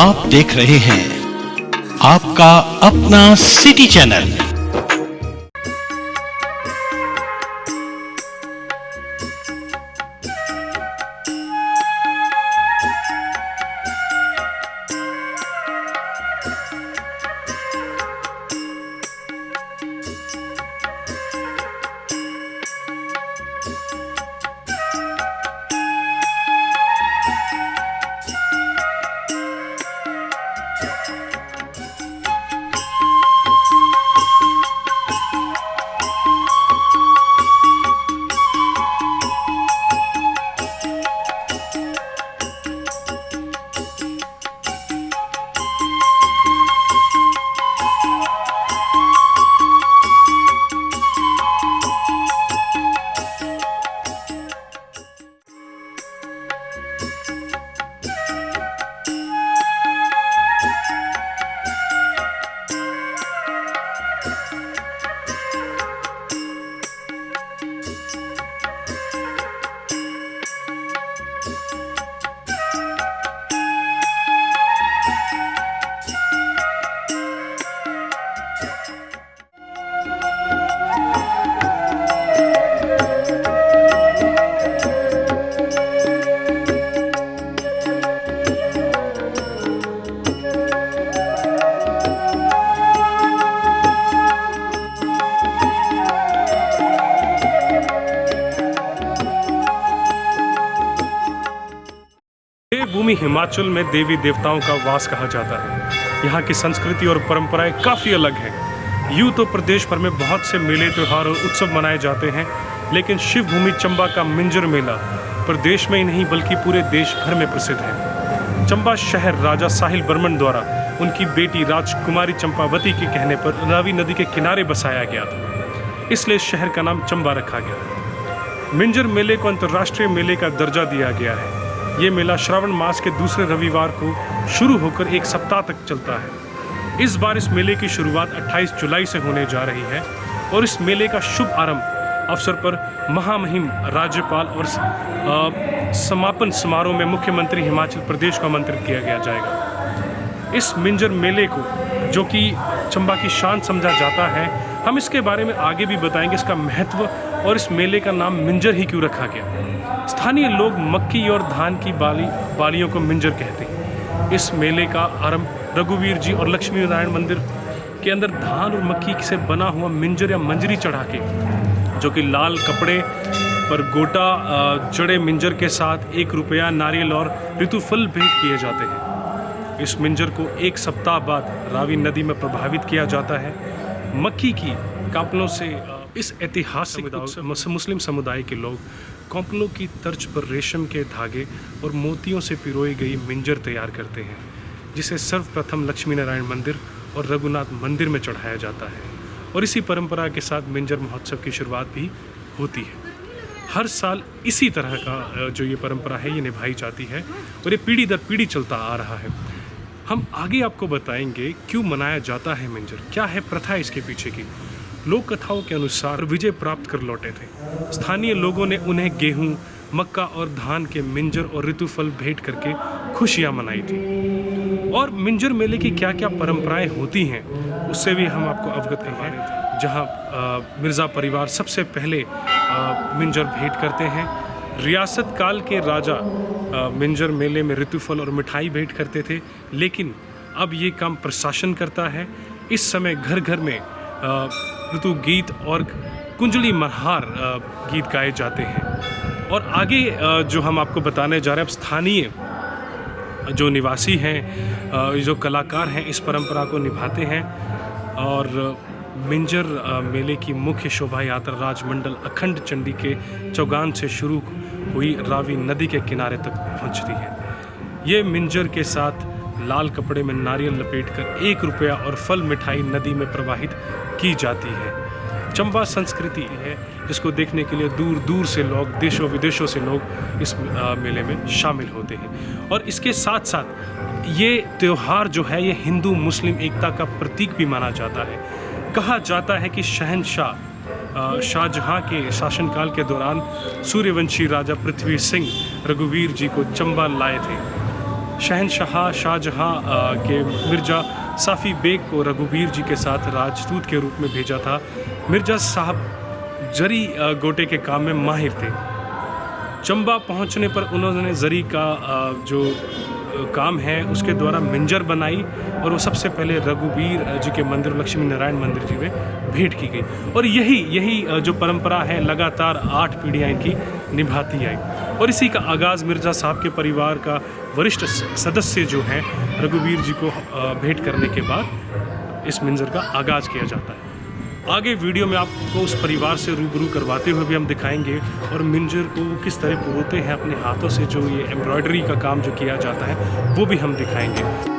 आप देख रहे हैं आपका अपना सिटी चैनल। भूमि हिमाचल में देवी देवताओं का वास कहा जाता है। यहाँ की संस्कृति और परंपराएं काफ़ी अलग हैं। यूँ तो प्रदेश भर में बहुत से मेले, त्यौहार और उत्सव मनाए जाते हैं, लेकिन शिव भूमि चंबा का मिंजर मेला प्रदेश में ही नहीं बल्कि पूरे देश भर में प्रसिद्ध है। चंबा शहर राजा साहिल बर्मन द्वारा उनकी बेटी राजकुमारी चंपावती के कहने पर रावी नदी के किनारे बसाया गया था, इसलिए शहर का नाम चंबा रखा गया। मिंजर मेले को अंतर्राष्ट्रीय मेले का दर्जा दिया गया है। ये मेला श्रावण मास के दूसरे रविवार को शुरू होकर एक सप्ताह तक चलता है। इस बार इस मेले की शुरुआत 28 जुलाई से होने जा रही है और इस मेले का शुभ आरंभ अवसर पर महामहिम राज्यपाल और समापन समारोह में मुख्यमंत्री हिमाचल प्रदेश को आमंत्रित किया गया जाएगा। इस मिंजर मेले को, जो कि चंबा की शान समझा जाता है, हम इसके बारे में आगे भी बताएंगे, इसका महत्व और इस मेले का नाम मिंजर ही क्यों रखा गया। स्थानीय लोग मक्की और धान की बालियों को मिंजर कहते हैं। इस मेले का आरंभ रघुवीर जी और लक्ष्मी नारायण मंदिर के अंदर धान और मक्की से बना हुआ मिंजर या मंजरी चढ़ा के, जो कि लाल कपड़े पर गोटा जड़े मिंजर के साथ 1 रुपया, नारियल और ऋतुफल भेंट किए जाते हैं। इस मिंजर को एक सप्ताह बाद रावी नदी में प्रभावित किया जाता है। मक्की की कांपलों से इस ऐतिहासिक मुस्लिम समुदाय के लोग कॉम्पलों की तर्ज पर रेशम के धागे और मोतियों से पिरोई गई मिंजर तैयार करते हैं, जिसे सर्वप्रथम लक्ष्मी नारायण मंदिर और रघुनाथ मंदिर में चढ़ाया जाता है। और इसी परंपरा के साथ मिंजर महोत्सव की शुरुआत भी होती है। हर साल इसी तरह का जो ये परंपरा है ये निभाई जाती है और ये पीढ़ी दर पीढ़ी चलता आ रहा है। हम आगे आपको बताएंगे क्यों मनाया जाता है मिंजर, क्या है प्रथा इसके पीछे की। लोक कथाओं के अनुसार विजय प्राप्त कर लौटे थे। स्थानीय लोगों ने उन्हें गेहूं, मक्का और धान के मिंजर और ऋतुफल भेंट करके खुशियां मनाई थी। और मिंजर मेले की क्या क्या परंपराएं होती हैं उससे भी हम आपको अवगत हैं। जहां मिर्ज़ा परिवार सबसे पहले मिंजर भेंट करते हैं। रियासत काल के राजा मिंजर मेले में ऋतुफल और मिठाई भेंट करते थे, लेकिन अब ये काम प्रशासन करता है। इस समय घर घर में ऋतु गीत और कुंजली महार गीत गाए जाते हैं। और आगे जो हम आपको बताने जा रहे हैं, अब स्थानीय जो निवासी हैं, जो कलाकार हैं, इस परंपरा को निभाते हैं। और मिंजर मेले की मुख्य शोभा यात्रा राजमंडल अखंड चंडी के चौगान से शुरू हुई रावी नदी के किनारे तक पहुंचती है। ये मिंजर के साथ लाल कपड़े में नारियल लपेटकर 1 रुपया और फल मिठाई नदी में प्रवाहित की जाती है। चंबा संस्कृति है जिसको देखने के लिए दूर दूर से लोग, देशों विदेशों से लोग इस मेले में शामिल होते हैं। और इसके साथ साथ ये त्यौहार जो है ये हिंदू मुस्लिम एकता का प्रतीक भी माना जाता है। कहा जाता है कि शहंशाह शाहजहां के शासनकाल के दौरान सूर्यवंशी राजा पृथ्वी सिंह रघुवीर जी को चंबा लाए थे। शहनशाह शाहजहां के मिर्ज़ा साफ़ी बेग को रघुवीर जी के साथ राजदूत के रूप में भेजा था। मिर्ज़ा साहब जरी गोटे के काम में माहिर थे। चंबा पहुंचने पर उन्होंने जरी का जो काम है उसके द्वारा मिंजर बनाई और वो सबसे पहले रघुवीर जी के मंदिर लक्ष्मी नारायण मंदिर जी में भेंट की गई। और यही जो परंपरा है लगातार 8 पीढ़ियाँ इनकी निभाती आई। और इसी का आगाज़ मिर्ज़ा साहब के परिवार का वरिष्ठ सदस्य जो हैं रघुवीर जी को भेंट करने के बाद इस मिंजर का आगाज़ किया जाता है। आगे वीडियो में आपको उस परिवार से रूबरू करवाते हुए भी हम दिखाएंगे और मिंजर को वो किस तरह पुरोते हैं अपने हाथों से, जो ये एम्ब्रॉयडरी का काम जो किया जाता है वो भी हम दिखाएंगे।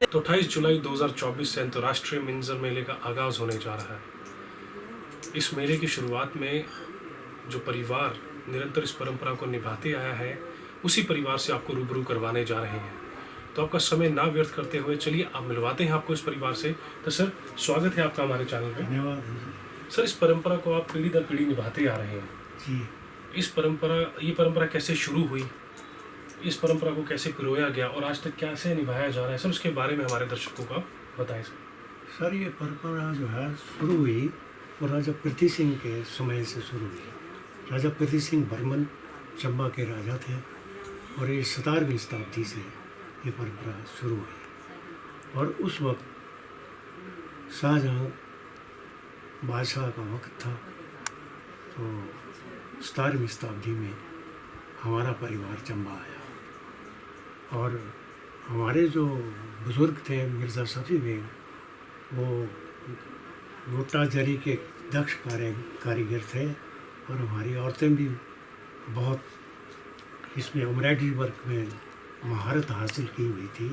तो 28 जुलाई 2024 से अंतर्राष्ट्रीय मिंजर मेले का आगाज़ होने जा रहा है। इस मेले की शुरुआत में जो परिवार निरंतर इस परंपरा को निभाते आया है उसी परिवार से आपको रूबरू करवाने जा रहे हैं। तो आपका समय ना व्यर्थ करते हुए चलिए आप मिलवाते हैं आपको इस परिवार से। तो सर, स्वागत है आपका हमारे चैनल में। धन्यवाद सर, इस परंपरा को आप पीढ़ी दर पीढ़ी निभाते आ रहे हैं जी। ये परंपरा कैसे शुरू हुई, इस परंपरा को कैसे पिरोया गया और आज तक कैसे निभाया जा रहा है, सर उसके बारे में हमारे दर्शकों को आप बताएं। सर, ये परंपरा जो है शुरू हुई वो राजा पृथ्वी सिंह के समय से शुरू हुई। राजा पृथ्वी सिंह बर्मन चंबा के राजा थे और ये 17वीं शताब्दी से ये परंपरा शुरू हुई। और उस वक्त शाहजहां बादशाह का वक्त था, तो 17वीं शताब्दी में हमारा परिवार चंबा आया और हमारे जो बुज़ुर्ग थे मिर्ज़ा साफ़ी बेग, वो गोटा जरी के दक्ष कारीगर थे और हमारी औरतें भी बहुत इसमें एम्ब्रॉयडरी वर्क में महारत हासिल की हुई थी।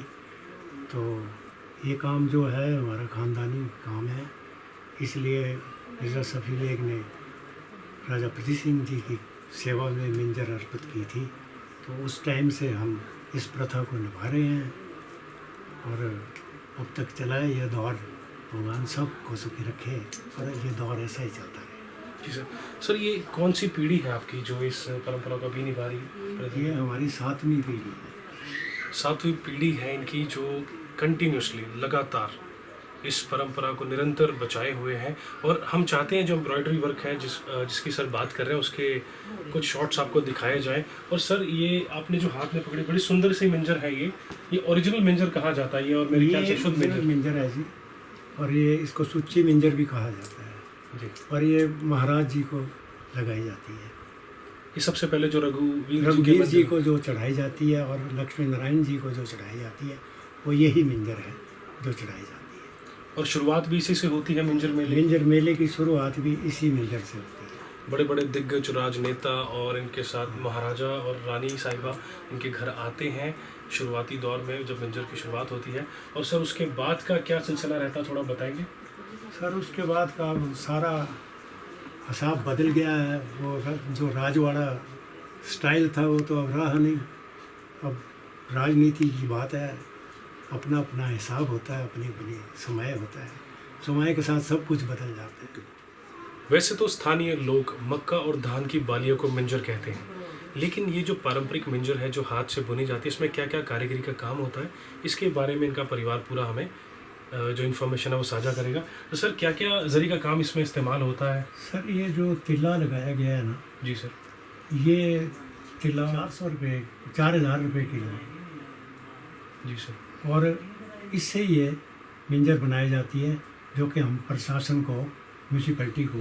तो ये काम जो है हमारा ख़ानदानी काम है, इसलिए मिर्ज़ा साफ़ी बेग ने राजा पृथ्वी सिंह जी की सेवा में मिंजर अर्पित की थी। तो उस टाइम से हम इस प्रथा को निभा रहे हैं और अब तक चला है यह दौर। भगवान सब को सुखी रखे और ये दौर ऐसा ही चलता रहे। जी सर। सर, ये कौन सी पीढ़ी है आपकी जो इस परंपरा को अभी निभा रही है? ये हमारी 7वीं पीढ़ी है। 7वीं पीढ़ी है इनकी जो कंटिन्यूसली लगातार इस परंपरा को निरंतर बचाए हुए हैं। और हम चाहते हैं जो एम्ब्रॉयडरी वर्क है जिसकी सर बात कर रहे हैं उसके कुछ शॉट्स आपको दिखाए जाए। और सर ये आपने जो हाथ में पकड़ी बड़ी सुंदर सी मिंजर है, ये ओरिजिनल मिंजर कहा जाता है ये, और मेरे ख्याल से शुद्ध मिंजर है जी, और ये इसको सुच्ची मिंजर भी कहा जाता है जी। और ये महाराज जी को लगाई जाती है। ये सबसे पहले जो रघुवीर जी को जो चढ़ाई जाती है और लक्ष्मी नारायण जी को जो चढ़ाई जाती है वो यही मिंजर है जो चढ़ाई जाती है। और शुरुआत भी इसी से होती है मिंजर मेले की शुरुआत भी इसी मिंजर से होती है। बड़े बड़े दिग्गज राजनेता और इनके साथ महाराजा और रानी साहिबा इनके घर आते हैं शुरुआती दौर में जब मिंजर की शुरुआत होती है। और सर उसके बाद का क्या सिलसिला रहता है, थोड़ा बताएंगे? सर उसके बाद का सारा हिसाब बदल गया है। वो जो राजवाड़ा स्टाइल था वो तो अब रहा नहीं। अब राजनीति की बात है, अपना अपना हिसाब होता है, अपनी अपनी समय होता है, समय के साथ सब कुछ बदल जाता है। वैसे तो स्थानीय लोग मक्का और धान की बालियों को मिंजर कहते हैं, लेकिन ये जो पारंपरिक मिंजर है जो हाथ से बुनी जाती है इसमें क्या क्या कारीगरी का काम होता है, इसके बारे में इनका परिवार पूरा हमें जो इन्फॉर्मेशन है वो साझा करेगा। तो सर क्या क्या जरी का काम इसमें इस्तेमाल होता है? सर ये जो तिल्ला लगाया गया है ना जी सर, ये तिल्ला 400 रुपये 4000 रुपये किलो है जी सर। और इससे ये मिंजर बनाई जाती है जो कि हम प्रशासन को, म्यूनसिपैलिटी को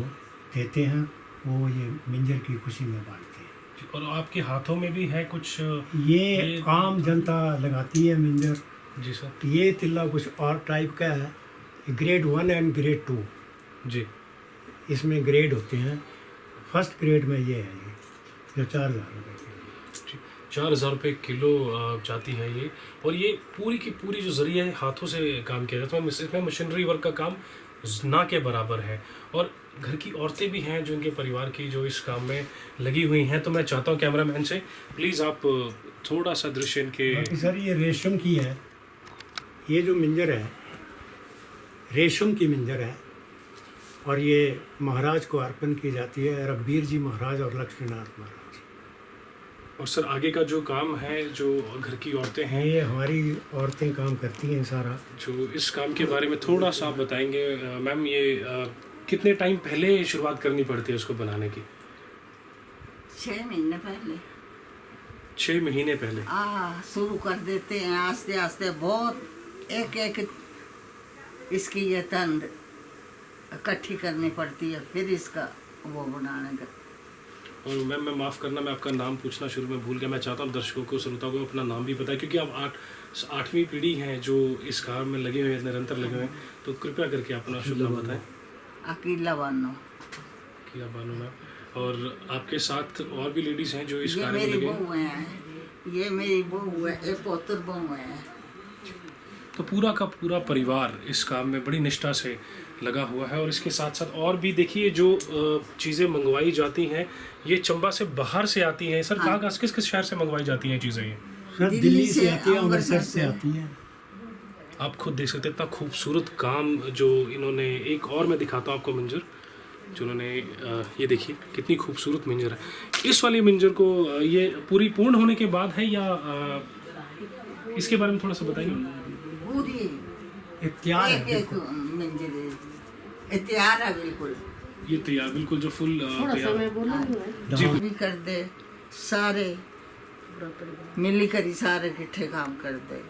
देते हैं, वो ये मिंजर की खुशी में बांटते हैं। और आपके हाथों में भी है कुछ? ये आम जनता लगाती है मिंजर जी सर। ये तिल्ला कुछ और टाइप का है, ग्रेड 1 एंड ग्रेड 2 जी, इसमें ग्रेड होते हैं। फर्स्ट ग्रेड में ये है जो 4000 रुपये किलो, 4000 रुपये किलो जाती है ये। और ये पूरी की पूरी जो जरिए है हाथों से काम किया जाता है, इसमें मशीनरी वर्क का काम ना के बराबर है। और घर की औरतें भी हैं जो इनके परिवार की जो इस काम में लगी हुई हैं। तो मैं चाहता हूँ कैमरामैन से प्लीज़ आप थोड़ा सा दृश्य इनके। सर ये रेशम की है, ये जो मिंजर है रेशम की मिंजर है और ये महाराज को अर्पण की जाती है, रघुवीर जी महाराज और लक्ष्मीनाथ महाराज। और सर आगे का जो काम है जो घर की औरतें हैं, ये हमारी औरतें काम करती हैं सारा। जो इस काम के बारे में थोड़ा सा आप बताएंगे मैम, ये कितने टाइम पहले शुरुआत करनी पड़ती है उसको बनाने की? 6 महीने पहले 6 महीने पहले शुरू कर देते हैं, आस्ते आस्ते बहुत एक एक इसकी ये तंद इकट्ठी करनी पड़ती है, फिर इसका वो बनाने का। और मैम मैं माफ़ करना, मैं आपका नाम पूछना शुरू में भूल गया। मैं चाहता हूँ दर्शकों को, श्रोताओं को अपना नाम भी बताएं, क्योंकि आप 8वीं पीढ़ी हैं जो इस काम में लगे हुए हैं, निरंतर लगे हुए हैं। तो कृपया करके अपना शुभ नाम बताएं। अकीला बानो। अकीला बानो मैम। और आपके साथ और भी लेडीज़ हैं जो इस ये कार्य में मेरी लगे हैं? बहू है, ये मेरी बहू है, एक पोतर बहू है। तो पूरा का पूरा परिवार इस काम में बड़ी निष्ठा से लगा हुआ है। और इसके साथ साथ और भी देखिए जो चीज़ें मंगवाई जाती हैं, ये चंबा से बाहर से आती हैं। सर कहाँ किस किस शहर से मंगवाई जाती हैं चीज़ें ये? सर दिल्ली से आती है, अमृतसर से आती है। आप खुद देख सकते हैं इतना खूबसूरत काम जो इन्होंने। एक और मैं दिखाता हूँ आपको मिंजर जो उन्होंने, ये देखिए कितनी खूबसूरत मिंजर है। इस वाली मिंजर को ये पूरी पूर्ण होने के बाद है या इसके बारे में थोड़ा सा बताइए। पूरी तैयार है, एक तैयार है बिल्कुल। ये तैयार बिल्कुल जो फुल तैयार जी भी कर दे, सारे मिली करी सारे इकट्ठे काम कर दे।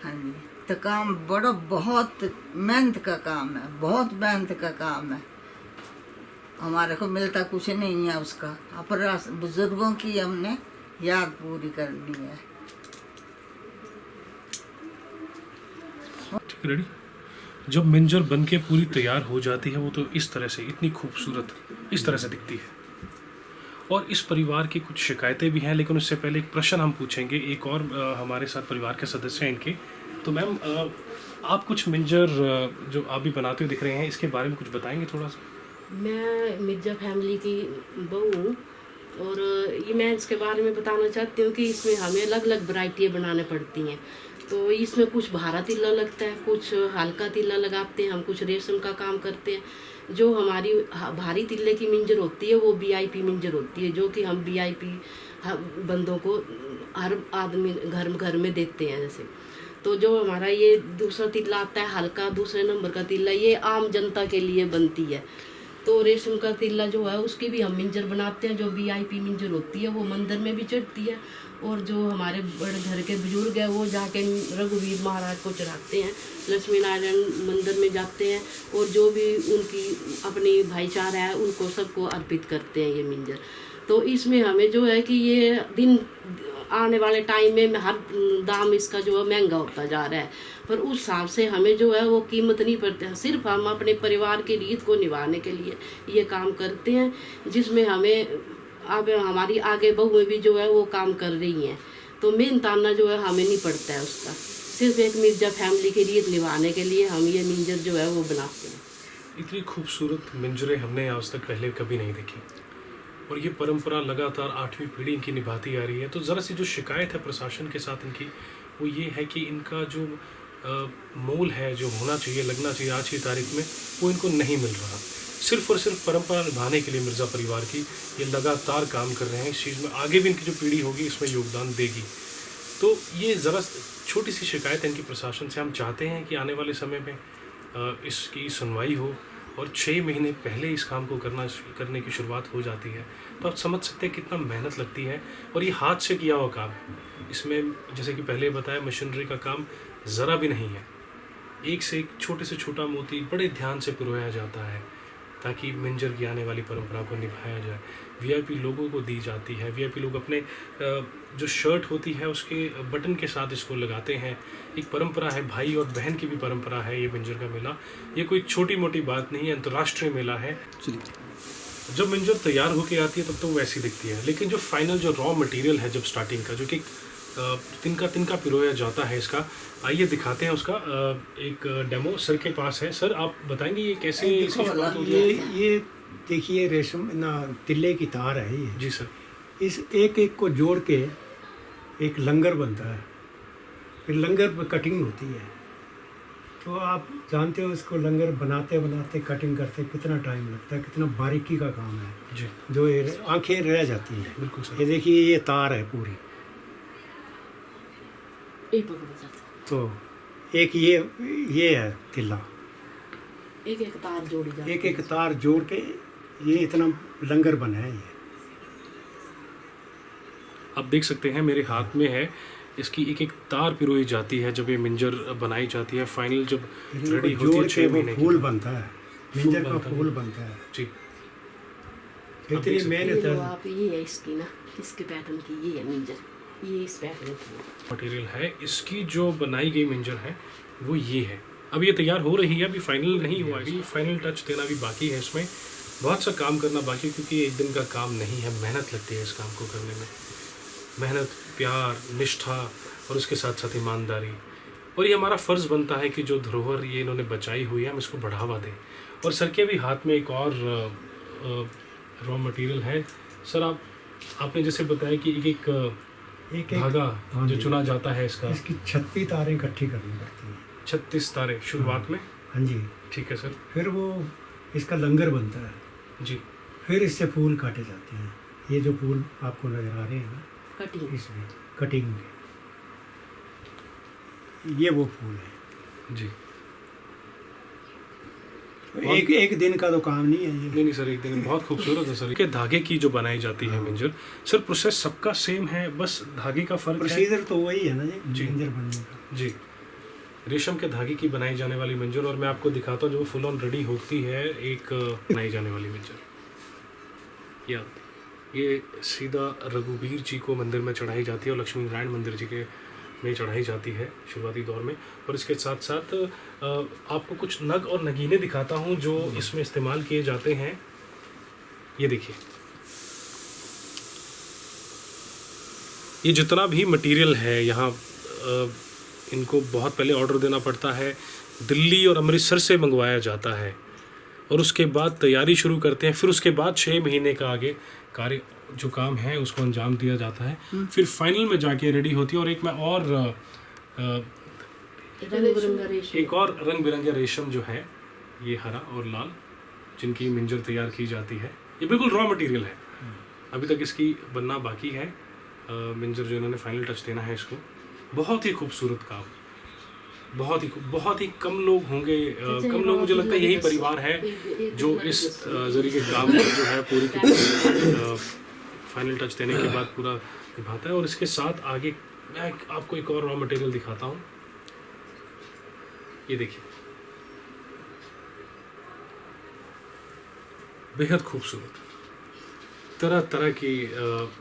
हाँ जी, तो काम बड़ा बहुत मेहनत का काम है, बहुत मेहनत का काम है। हमारे को मिलता कुछ नहीं है उसका, अपना बुजुर्गों की हमने याद पूरी करनी है। ठीक है, रेडी। जब मिंजर बनके पूरी तैयार हो जाती है वो तो इस तरह से, इतनी खूबसूरत इस तरह से दिखती है। और इस परिवार की कुछ शिकायतें भी हैं, लेकिन उससे पहले एक प्रश्न हम पूछेंगे एक और हमारे साथ परिवार के सदस्य हैं इनके। तो मैम आप कुछ मिंजर जो आप भी बनाते हुए दिख रहे हैं, इसके बारे में कुछ बताएंगे थोड़ा सा? मैं मिर्जा फैमिली की बहू हूँ और ये मैं इसके बारे में बताना चाहती हूँ कि इसमें हमें अलग अलग वैरायटियाँ बनाने पड़ती हैं। तो इसमें कुछ भारा तिल्ला लगता है, कुछ हल्का तिल्ला लगाते हैं हम, कुछ रेशम का काम करते हैं। जो हमारी भारी तिल्ले की मिंजर होती है वो VIP मिंजर होती है, जो कि हम VIP बंदों को हर आदमी घर में देते हैं जैसे। तो जो हमारा ये दूसरा तिल्ला आता है हल्का दूसरे नंबर का तिल्ला, ये आम जनता के लिए बनती है। तो रेशम का तिल्ला जो है उसकी भी हम मिंजर बनाते हैं। जो VIP मिंजर होती है वो मंदिर में भी चढ़ती है, और जो हमारे बड़े घर के बुजुर्ग हैं वो जाके रघुवीर महाराज को चढ़ाते हैं, लक्ष्मी नारायण मंदिर में जाते हैं, और जो भी उनकी अपनी भाईचारा है उनको सबको अर्पित करते हैं ये मिंजर। तो इसमें हमें जो है कि ये दिन आने वाले टाइम में हर दाम इसका जो है महंगा होता जा रहा है, पर उस हिसाब से हमें जो है वो कीमत नहीं पड़ती है। सिर्फ हम अपने परिवार की रीत को निभाने के लिए ये काम करते हैं, जिसमें हमें अब हमारी आगे बहुएं भी जो है वो काम कर रही हैं। तो मेन ताना जो है हमें नहीं पड़ता है उसका, सिर्फ एक मिर्जा फैमिली की रीत निभाने के लिए हम ये मिंजर जो है वो बनाते हैं। इतनी खूबसूरत मिंजरें हमने आज तक पहले कभी नहीं देखी, और ये परंपरा लगातार 8वीं पीढ़ी इनकी निभाती आ रही है। तो ज़रा सी जो शिकायत है प्रशासन के साथ इनकी, वो ये है कि इनका जो मोल है, जो होना चाहिए, लगना चाहिए आज की तारीख में, वो इनको नहीं मिल रहा। सिर्फ और सिर्फ परंपरा निभाने के लिए मिर्ज़ा परिवार की ये लगातार काम कर रहे हैं। इस चीज़ में आगे भी इनकी जो पीढ़ी होगी इसमें योगदान देगी। तो ये ज़रा छोटी सी शिकायत है इनकी प्रशासन से। हम चाहते हैं कि आने वाले समय में इसकी सुनवाई हो, और 6 महीने पहले इस काम को करने की शुरुआत हो जाती है। तो आप समझ सकते हैं कितना मेहनत लगती है, और ये हाथ से किया हुआ काम। इसमें जैसे कि पहले बताया, मशीनरी का काम ज़रा भी नहीं है। एक से एक छोटे से छोटा मोती बड़े ध्यान से पिरोया जाता है ताकि मिंजर की आने वाली परंपरा को निभाया जाए। VIP लोगों को दी जाती है। VIP लोग अपने जो शर्ट होती है उसके बटन के साथ इसको लगाते हैं। एक परंपरा है, भाई और बहन की भी परंपरा है ये मिंजर का मेला। ये कोई छोटी मोटी बात नहीं है, अंतर्राष्ट्रीय मेला है। जब मिंजर तैयार होके आती है तब तो वो वैसी दिखती है, लेकिन जो फाइनल जो रॉ मटेरियल है, जब स्टार्टिंग का जो कि तिनका पिरोया जाता है इसका, आइए दिखाते हैं उसका एक डेमो। सर के पास है। सर आप बताएंगे ये कैसे इसकी शुरुआत होती है? ये देखिए रेशम ना तिल्ले की तार है ये। जी सर। इस एक एक को जोड़ के एक लंगर बनता है, फिर लंगर पर कटिंग होती है। तो आप जानते हो इसको लंगर बनाते बनाते कटिंग करते कितना टाइम लगता है, कितना बारीकी का काम है जी। जो ये आंखें रह जाती हैं। बिल्कुल सर। ये देखिए ये तार है पूरी, तो एक ये है तिल्ला, एक एक तार जोड़ी जाती है। एक एक तार जोड़ के ये इतना लंगर बना है। ये आप देख सकते हैं मेरे हाथ में है, इसकी एक एक तार पिरोई जाती है जब ये मिंजर बनाई जाती है। फाइनल जब रेडी होती है 6 महीने फूल बनता है, मिंजर का फूल बनता है जी। इतनी मेहनत है। आप ये है इसकी ना, इसके पैटर्न की ये है मिंजर, ये इस पैटर्न की मटेरियल है। इसकी जो बनाई गई मिंजर है वो ये है। अब ये तैयार हो रही है, अभी फाइनल नहीं हुआ है, फाइनल टच देना भी बाकी है। इसमें बहुत सा काम करना बाकी, क्योंकि एक दिन का काम नहीं है, मेहनत लगती है इस काम को करने में। मेहनत, प्यार, निष्ठा और उसके साथ साथ ईमानदारी। और ये हमारा फ़र्ज़ बनता है कि जो धरोहर ये इन्होंने बचाई हुई है हम इसको बढ़ावा दें। और सर के भी हाथ में एक और रॉ मटेरियल है। सर आपने जैसे बताया कि एक धागा जो चुना जाता है इसकी 36 तारें इकट्ठी करनी पड़ती हैं। 36 तारें शुरुआत में। हाँ जी। ठीक है सर। फिर वो इसका लंगर बनता है जी। फिर इससे फूल काटे जाते हैं। ये जो फूल आपको नजर आ रहे हैं ना, कटिंग, इसमें कटिंग ये वो फूल है जी। एक दिन का तो काम नहीं है ये। नहीं सर, एक दिन में बहुत खूबसूरत है सर। के धागे की जो बनाई जाती है मिंजर, सर प्रोसेस सबका सेम है, बस धागे का फर्क है। प्रोसीजर तो वही है ना जी। मिंजर बनने का। जी। रेशम के धागे की बनाई जाने वाली मिंजर, और मैं आपको दिखाता हूँ जो फुल ऑन रेडी होती है एक बनाई जाने वाली मिंजर। ये सीधा रघुवीर जी को मंदिर में चढ़ाई जाती है और लक्ष्मी नारायण मंदिर जी के में चढ़ाई जाती है शुरुआती दौर में। और इसके साथ साथ आपको कुछ नग और नगीने दिखाता हूँ जो इसमें इस्तेमाल किए जाते हैं। ये देखिए, ये जितना भी मटेरियल है यहाँ इनको बहुत पहले ऑर्डर देना पड़ता है, दिल्ली और अमृतसर से मंगवाया जाता है, और उसके बाद तैयारी शुरू करते हैं। फिर उसके बाद 6 महीने का आगे कार्य जो काम है उसको अंजाम दिया जाता है। फिर फाइनल में जाके रेडी होती है। और एक मैं और एक और रंग बिरंगे रेशम जो है, ये हरा और लाल, जिनकी मिंजर तैयार की जाती है। ये बिल्कुल रॉ मटेरियल है, अभी तक इसकी बनना बाकी है। मिंजर जो इन्होंने फाइनल टच देना है इसको, बहुत ही खूबसूरत काम। बहुत ही कम लोग होंगे, कम लोग, मुझे लगता है यही परिवार है जो इस जरिए के काम को जो है पूरी की फाइनल टच देने के बाद पूरा निभाता है। और इसके साथ आगे मैं आपको एक और रॉ मटेरियल दिखाता हूँ। ये देखिए, बेहद खूबसूरत तरह तरह के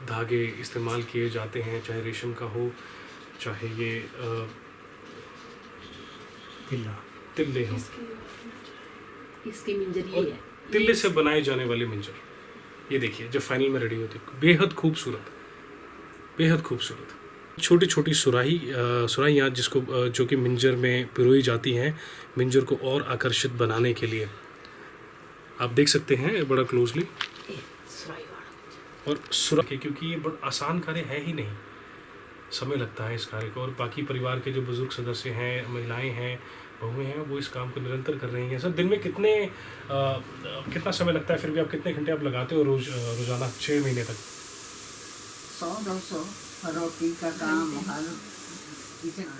धागे इस्तेमाल किए जाते हैं, चाहे रेशम का हो, चाहे ये तिल्ले हो, इसकी मिंजर ये और है, तिल्ले से बनाए जाने वाले मिंजर। ये देखिए जब फाइनल में रेडी होती है, बेहद खूबसूरत, बेहद खूबसूरत। छोटी छोटी सुराहियाँ जिसको जो कि मिंजर में पिरोई जाती हैं, मिंजर को और आकर्षित बनाने के लिए। आप देख सकते हैं बड़ा क्लोजली। ये सुराही वाला। और सुराही, क्योंकि ये बड़ा आसान कार्य है ही नहीं, समय लगता है इस कार्य को। और बाकी परिवार के जो बुजुर्ग सदस्य हैं, महिलाएं हैं, बहुएं हैं, वो इस काम को निरंतर कर रही हैं। सर दिन में कितना समय लगता है, फिर भी आप कितने घंटे आप लगाते हो रोजाना 6 महीने तक? 100-200 रोटी का काम हर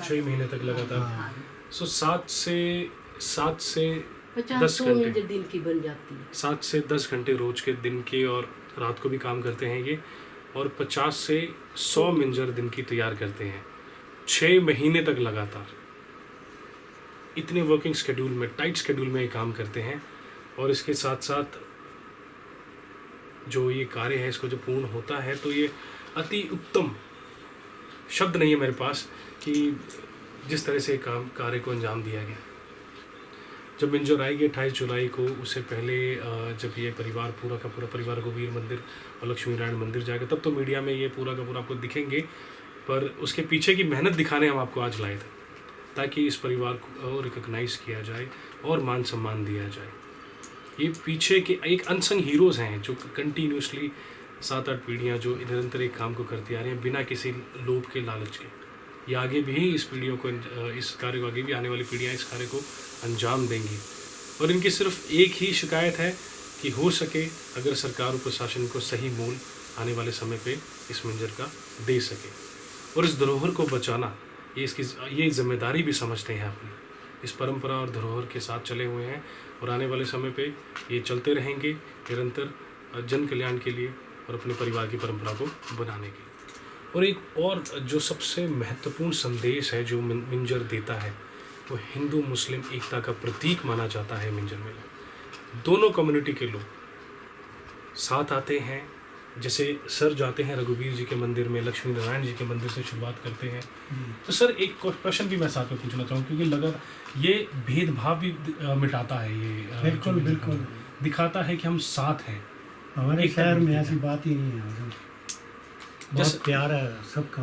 6 महीने तक लगातार। सो 7 से 10 50-100 घंटे, मिंजर दिन की बन जाती है। 7 से 10 घंटे रोज के दिन के, और रात को भी काम करते हैं ये। और 50 से 100 मिंजर दिन की तैयार करते हैं 6 महीने तक लगातार। इतने वर्किंग शेड्यूल में, टाइट शेड्यूल में ये काम करते हैं। और इसके साथ साथ जो ये कार्य है, इसको जो पूर्ण होता है, तो ये अति उत्तम, शब्द नहीं है मेरे पास कि जिस तरह से कार्य को अंजाम दिया गया। जब मिंजर आएगी 28 जुलाई को, उससे पहले जब ये परिवार, पूरा का पूरा परिवार रघुवीर मंदिर और लक्ष्मी नारायण मंदिर जाएगा, तब तो मीडिया में ये पूरा का पूरा आपको दिखेंगे। पर उसके पीछे की मेहनत दिखाने हम आपको आज लाए थे, ताकि इस परिवार को रिकॉग्नाइज किया जाए और मान सम्मान दिया जाए। ये पीछे के एक अनसंग हीरोज़ हैं जो कंटिन्यूसली 7-8 पीढ़ियाँ जो निरंतर एक काम को करती आ रही हैं बिना किसी लोभ के, लालच के। ये आगे भी इस पीढ़ियों को, इस कार्य को, आगे भी आने वाली पीढ़ियाँ इस कार्य को अंजाम देंगी। और इनकी सिर्फ एक ही शिकायत है कि हो सके अगर सरकार और प्रशासन को सही मूल आने वाले समय पे इस मिंजर का दे सके, और इस धरोहर को बचाना ये जिम्मेदारी भी समझते हैं अपनी। इस परंपरा और धरोहर के साथ चले हुए हैं, और आने वाले समय पे ये चलते रहेंगे निरंतर जन कल्याण के लिए और अपने परिवार की परंपरा को बनाने के लिए। और एक और जो सबसे महत्वपूर्ण संदेश है जो मिंजर देता है, वो हिंदू मुस्लिम एकता का प्रतीक माना जाता है। मिंजर मेला दोनों कम्युनिटी के लोग साथ आते हैं। जैसे सर जाते हैं रघुवीर जी के मंदिर में, लक्ष्मी नारायण जी के मंदिर से शुरुआत करते हैं। तो सर एक प्रश्न भी मैं साथ में पूछना चाहूँ, क्योंकि लगा ये भेदभाव भी मिटाता है, ये बिल्कुल बिल्कुल दिखाता है कि हम साथ हैं। हमारे शहर में ऐसी बात ही नहीं है। बहुत प्यार है, सबका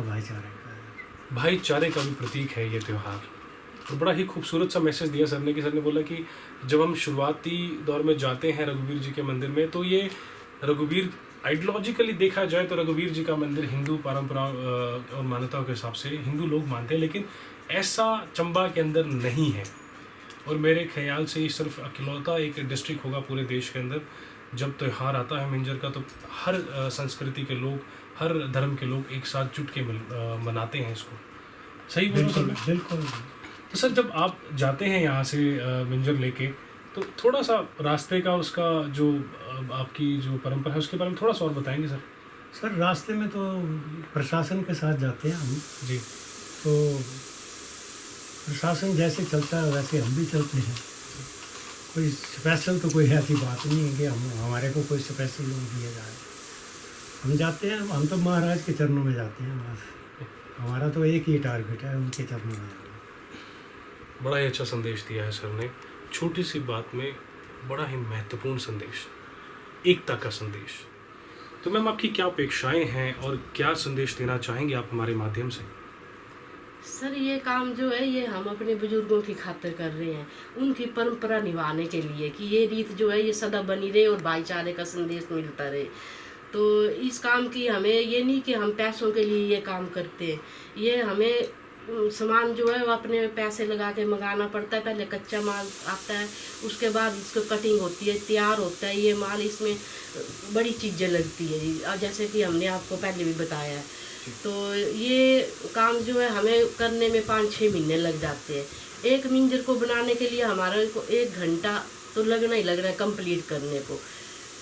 भाईचारे का भी प्रतीक है ये त्यौहार। और बड़ा ही खूबसूरत सा मैसेज दिया सर ने, कि सर ने बोला कि जब हम शुरुआती दौर में जाते हैं रघुवीर जी के मंदिर में, तो ये रघुवीर आइडियोलॉजिकली देखा जाए तो रघुवीर जी का मंदिर हिंदू परंपरा और मान्यताओं के हिसाब से हिंदू लोग मानते हैं, लेकिन ऐसा चंबा के अंदर नहीं है। और मेरे ख्याल से ये सिर्फ अकेलौता एक डिस्ट्रिक्ट होगा पूरे देश के अंदर, जब त्यौहार आता है मिंजर का, तो हर संस्कृति के लोग, हर धर्म के लोग एक साथ जुट के मनाते हैं इसको। सही बोल रहा हूं? बिल्कुल। तो सर जब आप जाते हैं यहाँ से मिंजर लेके, तो थोड़ा सा रास्ते का, उसका जो आपकी जो परंपरा है उसके बारे में थोड़ा सा और बताएंगे सर। सर रास्ते में तो प्रशासन के साथ जाते हैं हम जी। तो प्रशासन जैसे चलता है वैसे हम भी चलते हैं। कोई स्पेशल तो कोई ऐसी बात नहीं है कि हमारे को कोई स्पेशल लोन दिया जाए। हम जाते हैं, हम तो महाराज के चरणों में जाते हैं बस। हमारा तो एक ही टारगेट है, उनके चरणों में जाना। बड़ा ही अच्छा संदेश दिया है सर ने, छोटी सी बात में बड़ा ही महत्वपूर्ण संदेश, एकता का संदेश। तो मैम आपकी क्या अपेक्षाएं हैं और क्या संदेश देना चाहेंगे आप हमारे माध्यम से? सर ये काम जो है ये हम अपने बुजुर्गों की खातिर कर रहे हैं, उनकी परंपरा निभाने के लिए, कि ये रीत जो है ये सदा बनी रहे और भाईचारे का संदेश मिलता रहे। तो इस काम की हमें ये नहीं कि हम पैसों के लिए ये काम करते हैं, ये हमें सामान जो है वो अपने पैसे लगा के मंगाना पड़ता है। पहले कच्चा माल आता है, उसके बाद इसको कटिंग होती है, तैयार होता है ये माल, इसमें बड़ी चीज़ें लगती है, और जैसे कि हमने आपको पहले भी बताया है। तो ये काम जो है हमें करने में 5-6 महीने लग जाते हैं। एक मिंजर को बनाने के लिए हमारे को 1 घंटा तो लगना ही लग रहा है कंप्लीट करने को।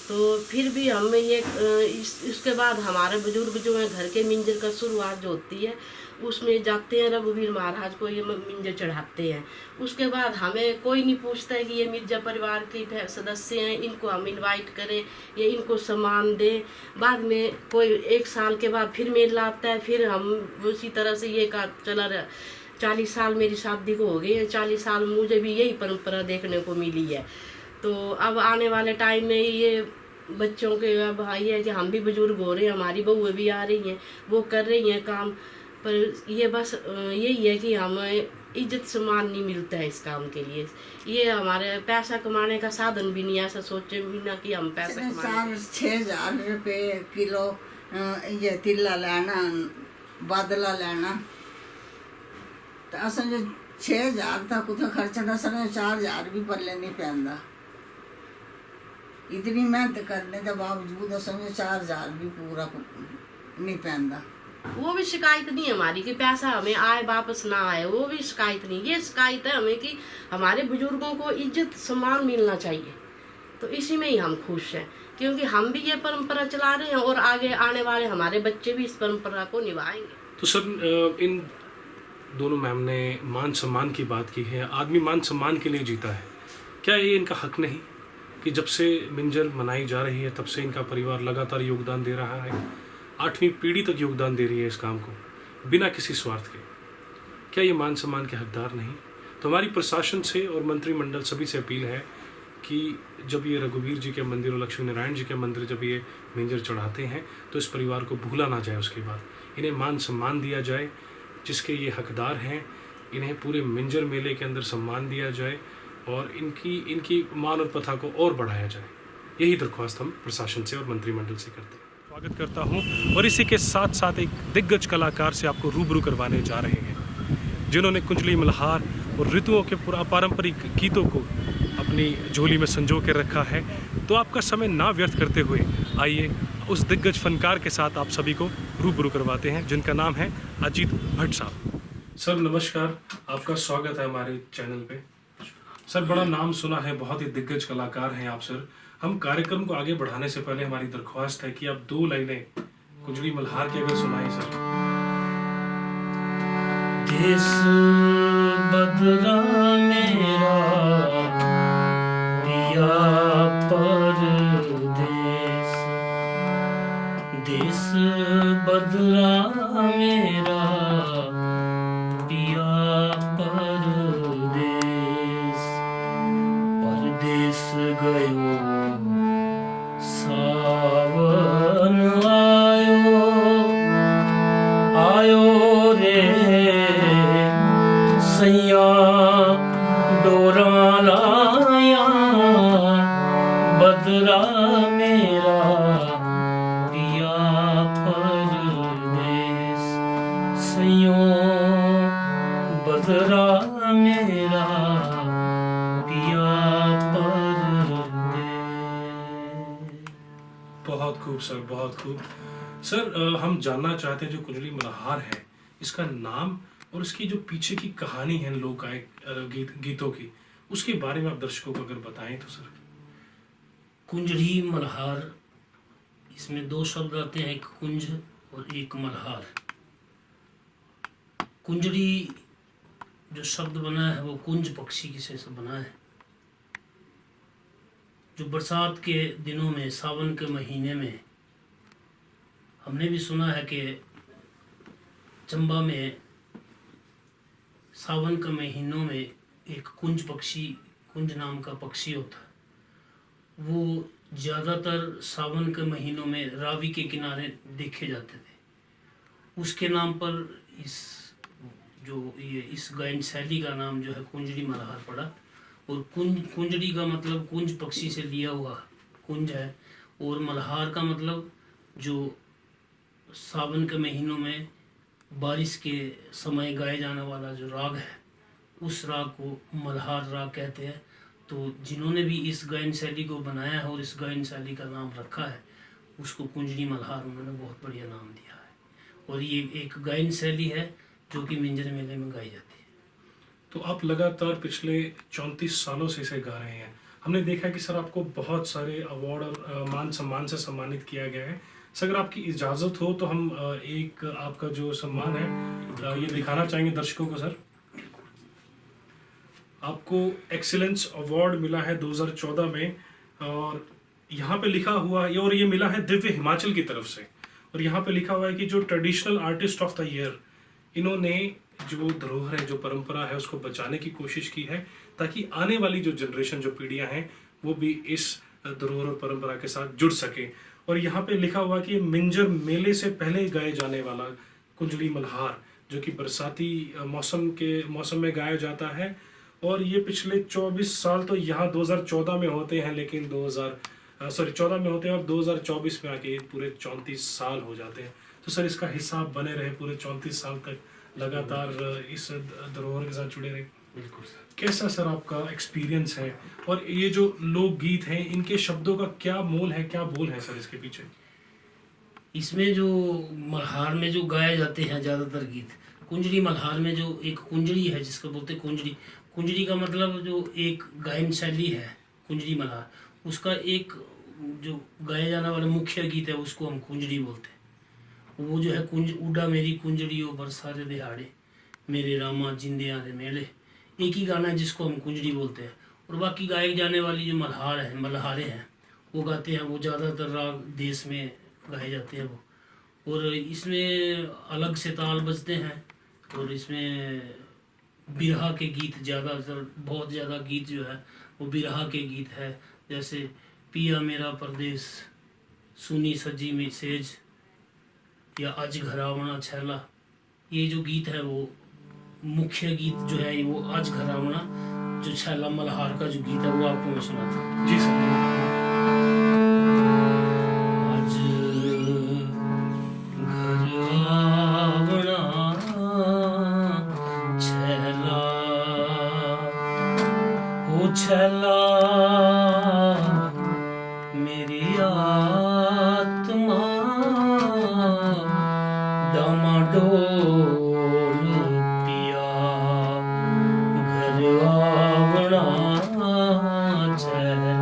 तो फिर भी हम ये इसके बाद हमारे बुजुर्ग जो हैं घर के मिंजर का शुरुआत जो होती है उसमें जाते हैं, रघुवीर महाराज को ये मिंजर चढ़ाते हैं। उसके बाद हमें कोई नहीं पूछता है कि ये मिर्जा परिवार के सदस्य हैं, इनको हम इनवाइट करें या इनको सम्मान दें। बाद में कोई 1 साल के बाद फिर मेला आता है, फिर हम उसी तरह से ये का चला रहा। 40 साल मेरी शादी को हो गए हैं, 40 साल मुझे भी यही परंपरा देखने को मिली है। तो अब आने वाले टाइम में ये बच्चों के अब ये है कि हम भी बुजुर्ग हो रहे हैं, हमारी बहुएं भी आ रही हैं, वो कर रही हैं काम, पर ये बस यही है कि हमें इज्जत सम्मान नहीं मिलता है इस काम के लिए। ये हमारे पैसा कमाने का साधन भी नहीं है, ऐसा सोचे भी ना कि हम पैसा कमाने। 6,000 रुपये किलो ये तिल्ला लेना, बादला लेना, तो असल 6,000 तक कुछ खर्चना, असल 4,000 भी पल्ले नहीं पैंदा। इतनी मेहनत करने के बावजूद असल 4,000 भी पूरा नहीं पैंदा। वो भी शिकायत नहीं है हमारी कि पैसा हमें आए वापस ना आए, वो भी शिकायत नहीं। ये शिकायत है हमें कि हमारे बुजुर्गों को इज्जत सम्मान मिलना चाहिए। तो इसी में ही हम खुश हैं, क्योंकि हम भी ये परंपरा चला रहे हैं और आगे आने वाले हमारे बच्चे भी इस परंपरा को निभाएंगे। तो सर, इन दोनों मैम ने मान सम्मान की बात की है, आदमी मान सम्मान के लिए जीता है, क्या ये इनका हक नहीं कि जब से मिंजर मनाई जा रही है तब से इनका परिवार लगातार योगदान दे रहा है, 8वीं पीढ़ी तक योगदान दे रही है इस काम को बिना किसी स्वार्थ के, क्या ये मान सम्मान के हकदार नहीं? तो हमारी प्रशासन से और मंत्रिमंडल सभी से अपील है कि जब ये रघुवीर जी के मंदिर और लक्ष्मी नारायण जी के मंदिर जब ये मिंजर चढ़ाते हैं तो इस परिवार को भूला ना जाए, उसके बाद इन्हें मान सम्मान दिया जाए, जिसके ये हकदार हैं इन्हें पूरे मिंजर मेले के अंदर सम्मान दिया जाए और इनकी मान और प्रथा को और बढ़ाया जाए। यही दरख्वास्त हम प्रशासन से और मंत्रिमंडल से करते हैं। स्वागत करता हूं और इसी के साथ साथ एक दिग्गज कलाकार से आपको रूबरू करवाने जा रहे हैं, जिन्होंने कुंजली मल्हार और ऋतुओं के पारंपरिक गीतों को अपनी झोली में संजो के रखा है। तो आपका समय ना व्यर्थ करते हुए आइए उस दिग्गज फनकार के साथ आप सभी को रूबरू करवाते हैं, जिनका नाम है अजीत भट्ट साहब। सर नमस्कार, आपका स्वागत है हमारे चैनल पे। सर बड़ा नाम सुना है, बहुत ही दिग्गज कलाकार हैं आप सर। हम कार्यक्रम को आगे बढ़ाने से पहले हमारी दरख्वास्त है कि आप 2 लाइनें कुंजली मल्हार की अगर सुनाएं सर। देश बदला मेरा पिया परदेस, देश बदला मेरा पिया परदेस, परदेस गयो सावन आयो रे सैया डोरा लाया, बदरा मेरा पिया परदेस, सैयों बदरा मेरा पिया परदेस। बहुत खूब सर, बहुत खूब सर। हम जानना चाहते हैं जो कुंजली मल्हार है, इसका नाम और इसकी जो पीछे की कहानी है लोक गीतों की, उसके बारे में आप दर्शकों को अगर बताएं तो सर। कुंजली मल्हार, इसमें 2 शब्द आते हैं, एक कुंज और एक मल्हार। कुंजली जो शब्द बना है वो कुंज पक्षी से बना है, जो बरसात के दिनों में, सावन के महीने में, हमने भी सुना है कि चंबा में सावन के महीनों में एक कुंज पक्षी, कुंज नाम का पक्षी होता है, वो ज़्यादातर सावन के महीनों में रावी के किनारे देखे जाते थे। उसके नाम पर इस गायन शैली का नाम जो है कुंजली मल्हार पड़ा। और कुंजली का मतलब कुंज पक्षी से लिया हुआ कुंज है, और मल्हार का मतलब जो सावन के महीनों में बारिश के समय गाए जाने वाला जो राग है, उस राग को मल्हार राग कहते हैं। तो जिन्होंने भी इस गायन शैली को बनाया है और इस गायन शैली का नाम रखा है, उसको कुंजली मल्हार उन्होंने बहुत बढ़िया नाम दिया है। और ये एक गायन शैली है जो कि मिंजर मेले में गाई जाती है। तो आप लगातार पिछले 34 सालों से इसे गा रहे हैं। हमने देखा है कि सर आपको बहुत सारे अवार्ड और मान सम्मान से सम्मानित किया गया है। सर अगर आपकी इजाज़त हो तो हम एक आपका जो सम्मान है ये दिखाना चाहेंगे दर्शकों को। सर आपको एक्सीलेंस अवार्ड मिला है 2014 में, और यहाँ पे लिखा हुआ है, और ये मिला है दिव्य हिमाचल की तरफ से, और यहाँ पे लिखा हुआ है कि जो traditional artist of the year, इन्होंने जो धरोहर है, जो परंपरा है, उसको बचाने की कोशिश की है ताकि आने वाली जो जनरेशन, जो पीढ़ियां हैं, वो भी इस धरोहर और परंपरा के साथ जुड़ सके। और यहाँ पे लिखा हुआ कि मिंजर मेले से पहले गाए जाने वाला कुंजड़ी मल्हार, जो कि बरसाती मौसम में गाया जाता है, और ये पिछले 24 साल तो यहाँ 2014 में होते हैं, लेकिन 14 में होते हैं और 2024 में आके पूरे 34 साल हो जाते हैं। तो सर इसका हिसाब बने रहे, पूरे 34 साल तक लगातार इस धरोहर के साथ जुड़े रहे। बिल्कुल सर। कैसा सर आपका एक्सपीरियंस है, और ये जो लोकगीत हैं इनके शब्दों का क्या मोल है, क्या बोल है सर इसके पीछे? इसमें जो मल्हार में जो गाए जाते हैं ज़्यादातर गीत, कुंजड़ी मल्हार में जो एक कुंजड़ी है जिसको बोलते हैं कुंजड़ी, कुंजड़ी का मतलब जो एक गायन शैली है कुंजड़ी मल्हार, उसका एक जो गाया जाने वाला मुख्य गीत है उसको हम कुंजड़ी बोलते हैं। वो जो है कुंज उड़ा मेरी कुंजड़ी ओ बरसारे दिहाड़े मेरे रामा जिंदे आरे मेले, एक ही गाना है जिसको हम कुंजड़ी बोलते हैं। और बाकी गाए जाने वाली जो मल्हारे हैं वो गाते हैं, वो ज़्यादातर राग देश में गाए जाते हैं वो, और इसमें अलग से ताल बजते हैं, और इसमें बिरहा के गीत ज़्यादातर, बहुत ज़्यादा गीत जो है वो बिरहा के गीत है, जैसे पिया मेरा परदेस, सुनी सजी में सेज, या आज घरावना छैला। ये जो गीत है वो मुख्य गीत जो है वो आज घरावना जो छैला मल्हार का जो गीत है वो आपको मैं सुनाता हूँ। जी सर। आज घरावना छैला ओ छैला मेरी आत्मा डामाडोल पिया घर आवना छैला,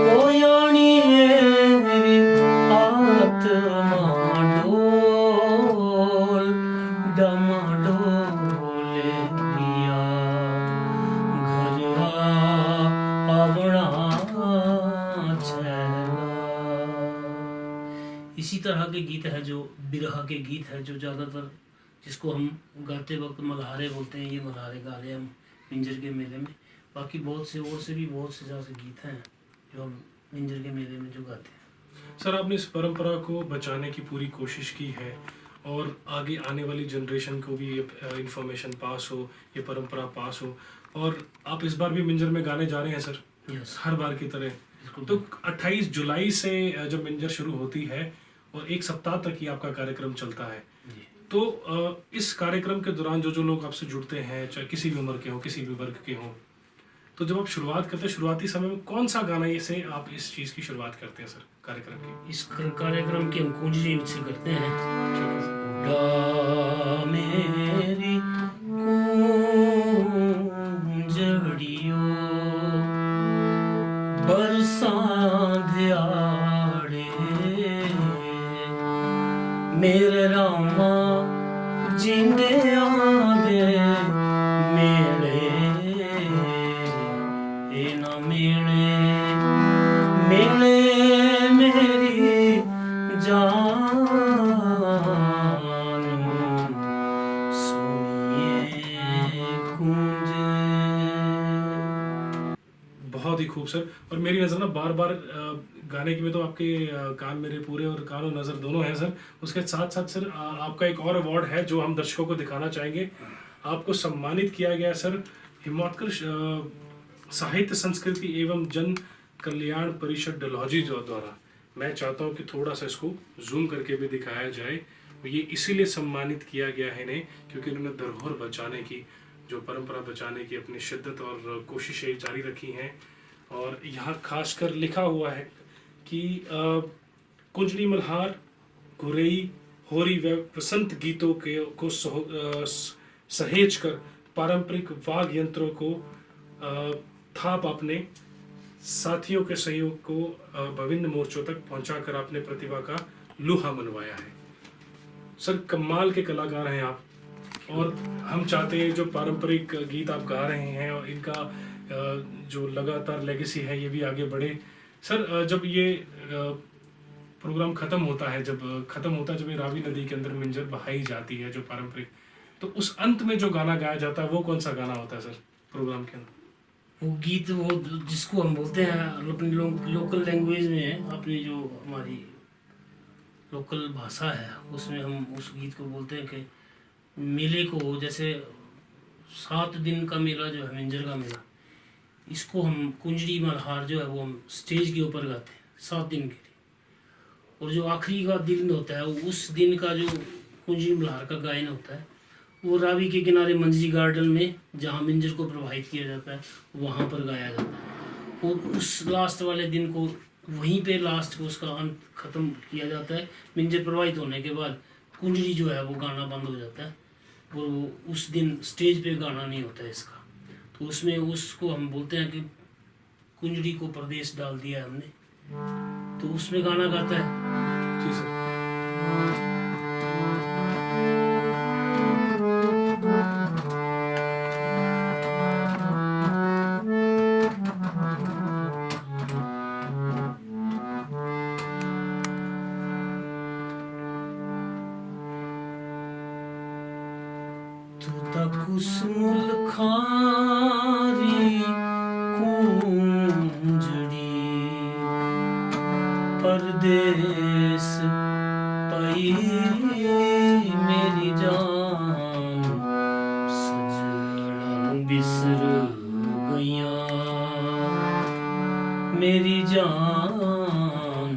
कोयानी मेरी आत्मा डोल डामाडोल पिया घर आवना छैला। इसी तरह के गीत है जो बिरहा के गीत है, जो ज़्यादातर जिसको हम गाते वक्त मल्हारे बोलते हैं, ये मल्हारे गा रहे हैं हम मिंजर के मेले में। बाकी बहुत से और से भी बहुत से ज़्यादा गीत हैं जो हम मिंजर के मेले में जो गाते हैं। सर आपने इस परंपरा को बचाने की पूरी कोशिश की है, और आगे आने वाली जनरेशन को भी ये इंफॉर्मेशन पास हो, ये परंपरा पास हो, और आप इस बार भी मिंजर में गाने जा रहे हैं सर, यस, हर बार की तरह। तो 28 जुलाई से जब मिंजर शुरू होती है और एक सप्ताह तक ही आपका कार्यक्रम चलता है, तो इस कार्यक्रम के दौरान जो लोग आपसे जुड़ते हैं, चाहे किसी भी उम्र के हो, किसी भी वर्ग के हो, तो जब आप शुरुआत करते हैं, शुरुआती समय में कौन सा गाना से आप इस चीज़ की शुरुआत करते हैं सर कार्यक्रम की? इस कार्यक्रम की हम कुंजड़ी से करते हैं। उड़ा मेरी कुंजड़ियो बरसांधियाड़े मेरे रामा जिंदे आंदे मेले, ए ना मेले मेले मेरी जान सुनिए कुंजे। बहुत ही खूब सर। और मेरी नज़र ना बार बार गाने की में तो आपके कान मेरे पूरे और कान और नज़र दोनों हैं सर। उसके साथ साथ सर आपका एक और अवार्ड है जो हम दर्शकों को दिखाना चाहेंगे। आपको सम्मानित किया गया सर हिमाचल साहित्य संस्कृति एवं जन कल्याण परिषद डलहौजी द्वारा। मैं चाहता हूँ कि थोड़ा सा इसको जूम करके भी दिखाया जाए। ये इसीलिए सम्मानित किया गया है इन्हें क्योंकि इन्होंने धरोहर बचाने की, जो परंपरा बचाने की अपनी शिद्दत और कोशिशें जारी रखी हैं। और यहाँ खासकर लिखा हुआ है कि कुंजड़ी मल्हार गुरई होरी व वसंत गीतों के को सहेज कर पारंपरिक वाद्य यंत्रों को थाप अपने साथियों के सहयोग को विभिन्न मोर्चों तक पहुंचाकर अपने प्रतिभा का लोहा मनवाया है। सर कमाल के कलाकार हैं आप, और हम चाहते हैं जो पारंपरिक गीत आप गा रहे हैं और इनका जो लगातार लेगेसी है ये भी आगे बढ़े। सर जब ये प्रोग्राम खत्म होता है जब ये रावी नदी के अंदर मिंजर बहाई जाती है जो पारंपरिक, तो उस अंत में जो गाना गाया जाता है वो कौन सा गाना होता है सर प्रोग्राम के अंदर? वो गीत वो जिसको हम बोलते हैं अपनी लोकल लैंग्वेज में, अपनी जो हमारी लोकल भाषा है उसमें हम उस गीत को बोलते हैं कि मेले को, जैसे 7 दिन का मेला जो है मिंजर का मेला, इसको हम कुंजड़ी मल्हार जो है वो हम स्टेज के ऊपर गाते हैं 7 दिन के लिए। और जो आखिरी का दिन होता है उस दिन का जो कुंजड़ी मल्हार का गायन होता है वो रावी के किनारे मंजरी गार्डन में जहाँ मिंजर को प्रवाहित किया जाता है वहाँ पर गाया जाता है। और उस लास्ट वाले दिन को वहीं पे लास्ट को उसका अंत खत्म किया जाता है। मिंजर प्रवाहित होने के बाद कुंजड़ी जो है वो गाना बंद हो जाता है और वो उस दिन स्टेज पे गाना नहीं होता है इसका। तो उसमें उसको हम बोलते हैं कि कुंजड़ी को परदेश डाल दिया है हमने, तो उसमें गाना गाता है। जी सर। कुसुमुल खारी कुंजड़ी परदेस पई मेरी जान सजना बिसर गया मेरी जान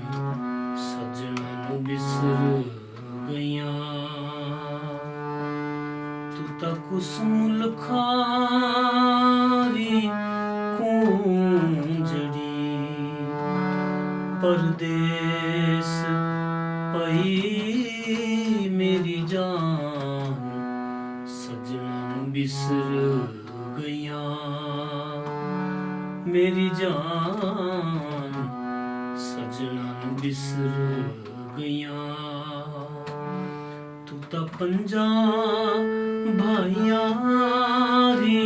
सजना बिसर गया। कुसुमुल खारी कुंजड़ी परदेस पई मेरी जान सजना बिसर गया मेरी जान सजना बिसर गया। तू तो पंजाब भाइयारी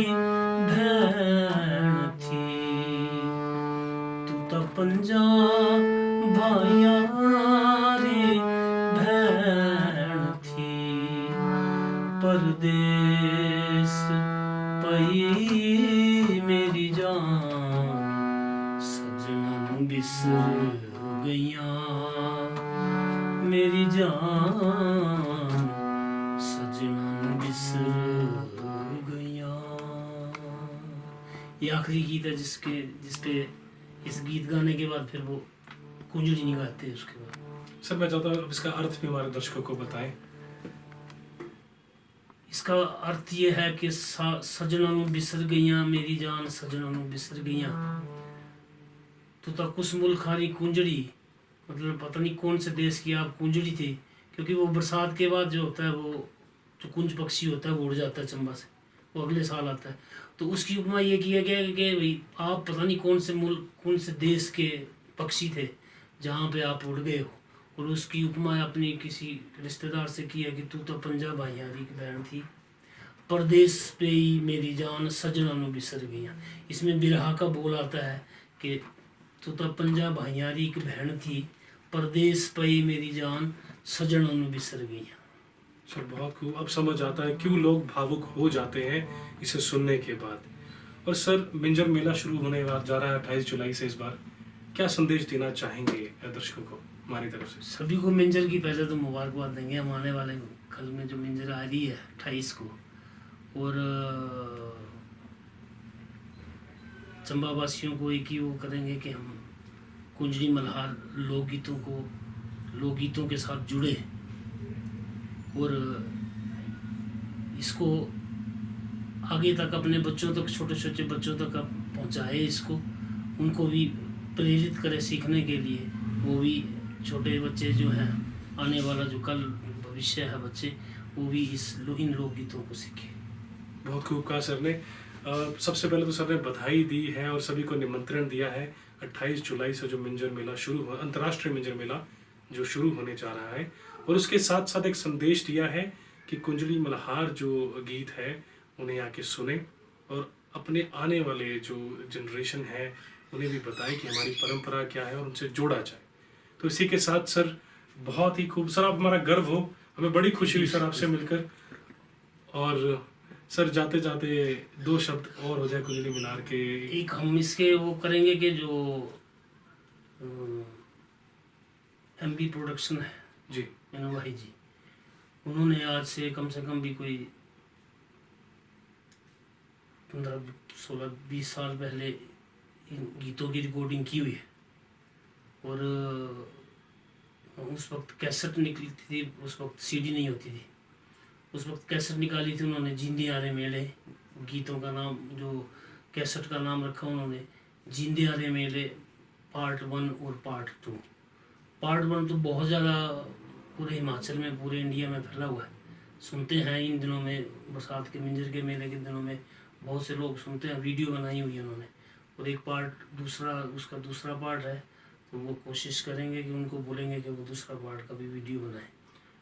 भैन थी, तू तो पंजाब भाइयारी भैन थी परदेस पई मेरी जान सजना बिसर गया मेरी जान सजना बिसर गया। ये आखिरी गीत है जिसपे इस गीत गाने के बाद फिर वो कुंजड़ी नहीं गाते उसके बाद। सर मैं चाहता हूँ इसका अर्थ भी हमारे दर्शकों को बताएं। इसका अर्थ ये है कि सजना बिसर गईया मेरी जान सजना बिसर गईया। तो कुसमुल खारी कुंजड़ी मतलब पता नहीं कौन से देश की आप कुंजड़ी थी, क्योंकि वो बरसात के बाद जो होता है वो जो कुंज पक्षी होता है वो उड़ जाता है चंबा से, वो अगले साल आता है। तो उसकी उपमा ये किया गया कि भाई आप पता नहीं कौन से मुल्क कौन से देश के पक्षी थे जहाँ पे आप उड़ गए हो, और उसकी उपमा अपने किसी रिश्तेदार से की है कि तू तो पंजाब भाइयारी की बहन थी परदेश पे ही मेरी जान सजना नु बिसर गईया। इसमें बिरहा का बोल आता है कि तू तो पंजाब भाइयारी की बहन थी परदेश पे ही मेरी जान सजना नु बिसर गईया। सर बहुत खूब, अब समझ आता है क्यों लोग भावुक हो जाते हैं इसे सुनने के बाद। और सर मिंजर मेला शुरू होने जा रहा है 28 जुलाई से, इस बार क्या संदेश देना चाहेंगे दर्शकों को हमारी तरफ से? सभी को मिंजर की पहले तो मुबारकबाद देंगे। हम आने वाले कल में जो मिंजर आ रही है 28 को, और चंबा वासियों को एक ही वो करेंगे कि हम कुंजड़ी मल्हार लोकगीतों के साथ जुड़े और इसको आगे तक अपने बच्चों तक, छोटे छोटे बच्चों तक पहुंचाए, इसको उनको भी प्रेरित करे सीखने के लिए। वो भी छोटे बच्चे जो हैं, आने वाला जो कल भविष्य है बच्चे, वो भी इन लोकगीतों को सीखें। बहुत खूब कहा सर ने। सबसे पहले तो सर ने बधाई दी है और सभी को निमंत्रण दिया है 28 जुलाई से जो मिंजर मेला शुरू हो, अंतर्राष्ट्रीय मिंजर मेला जो शुरू होने जा रहा है, और उसके साथ साथ एक संदेश दिया है कि कुंजली मल्हार जो गीत है उन्हें आके सुने और अपने आने वाले जो जनरेशन है उन्हें भी बताएं कि हमारी परंपरा क्या है और उनसे जोड़ा जाए। तो इसी के साथ सर बहुत ही खूब, सर आप हमारा गर्व हो, हमें बड़ी खुशी हुई सर आपसे मिलकर। और सर जाते जाते 2 शब्द और हो जाए कुंजली मल्हार के। एक हम इसके वो करेंगे कि जो एमबी प्रोडक्शन है जी मीनू भाई जी, उन्होंने आज से कम भी कोई 15, 16, 20 साल पहले इन गीतों की रिकॉर्डिंग की हुई है। और उस वक्त कैसेट निकली थी, उस वक्त सीडी नहीं होती थी, उस वक्त कैसेट निकाली थी उन्होंने, जींदे आरे मेले। गीतों का नाम, जो कैसेट का नाम रखा उन्होंने जींदे आरे मेले पार्ट 1 और पार्ट 2। पार्ट 1 तो बहुत ज़्यादा पूरे हिमाचल में, पूरे इंडिया में फैला हुआ है, सुनते हैं इन दिनों में, बरसात के मिंजर के मेले के दिनों में बहुत से लोग सुनते हैं, वीडियो बनाई हुई है उन्होंने। और एक पार्ट दूसरा, उसका दूसरा पार्ट है, तो वो कोशिश करेंगे कि उनको बोलेंगे कि वो दूसरा पार्ट का भी वीडियो बनाएं।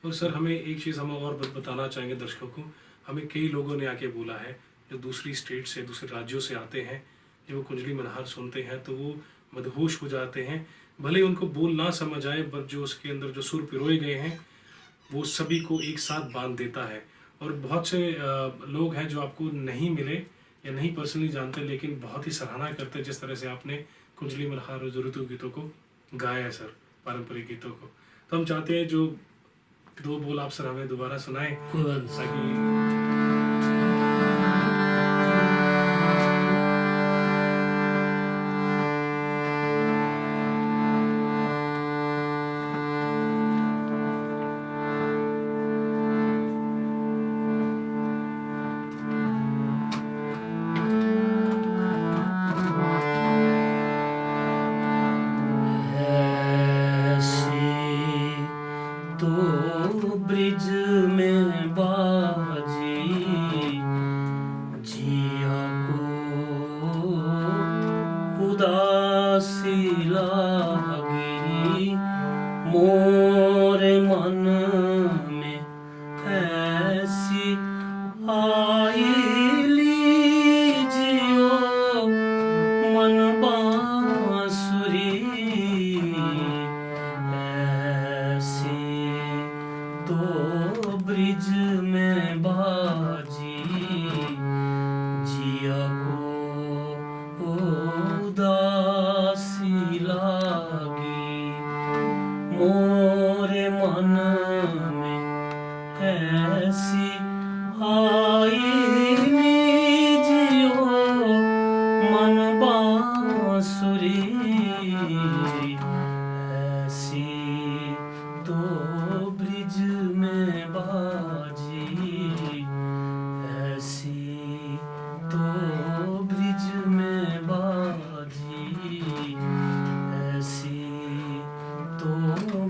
और सर हमें एक चीज़ हम और बताना चाहेंगे दर्शकों को, हमें कई लोगों ने आके बोला है जो दूसरी स्टेट से, दूसरे राज्यों से आते हैं, जब वो कुंजली मल्हार सुनते हैं तो वो मदहोश हो जाते हैं, भले उनको बोल ना समझ आए पर जो उसके अंदर जो सुर पिरोए गए हैं वो सभी को एक साथ बांध देता है। और बहुत से लोग हैं जो आपको नहीं मिले या नहीं पर्सनली जानते, लेकिन बहुत ही सराहना करते हैं जिस तरह से आपने कुंजली मल्हार और ऋतु गीतों को गाया है सर, पारंपरिक गीतों को। तो हम चाहते हैं जो 2 बोल आप सर हमें दोबारा सुनाएं कोई बात नहीं। ताकि तो ब्रिज में बाजी जिया को उदासी लागी, मोरे मन में ऐसी आईली जियो मन बांसुरी, ऐसी तो ब्रिज में बाजी जिया को उदासी लागी, मोरे मन में ऐसी आईली जियो मन बांसुरी, ऐसी तो ब्रिज में बाजी, ऐसी तो ब्रिज में बाजी, ऐसी तो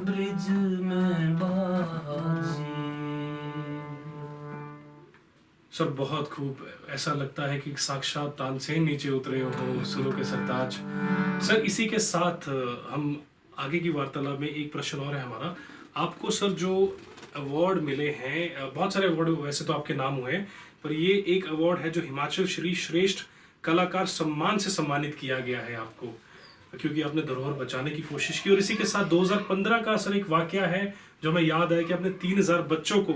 ब्रिज में बाजी। सर बहुत खूब, ऐसा लगता है कि साक्षात तानसेन नीचे उतरे हो सुरों के सरताज। सर इसी के साथ हम आगे की वार्तालाप में एक प्रश्न और है हमारा, आपको सर जो अवार्ड मिले हैं, बहुत सारे अवार्ड वैसे तो आपके नाम हुए हैं, पर ये एक अवार्ड है जो हिमाचल श्री श्रेष्ठ कलाकार सम्मान से सम्मानित किया गया है आपको, क्योंकि आपने धरोहर बचाने की कोशिश की। और इसी के साथ 2015 का सर एक वाकया है जो हमें याद है कि आपने 3000 बच्चों को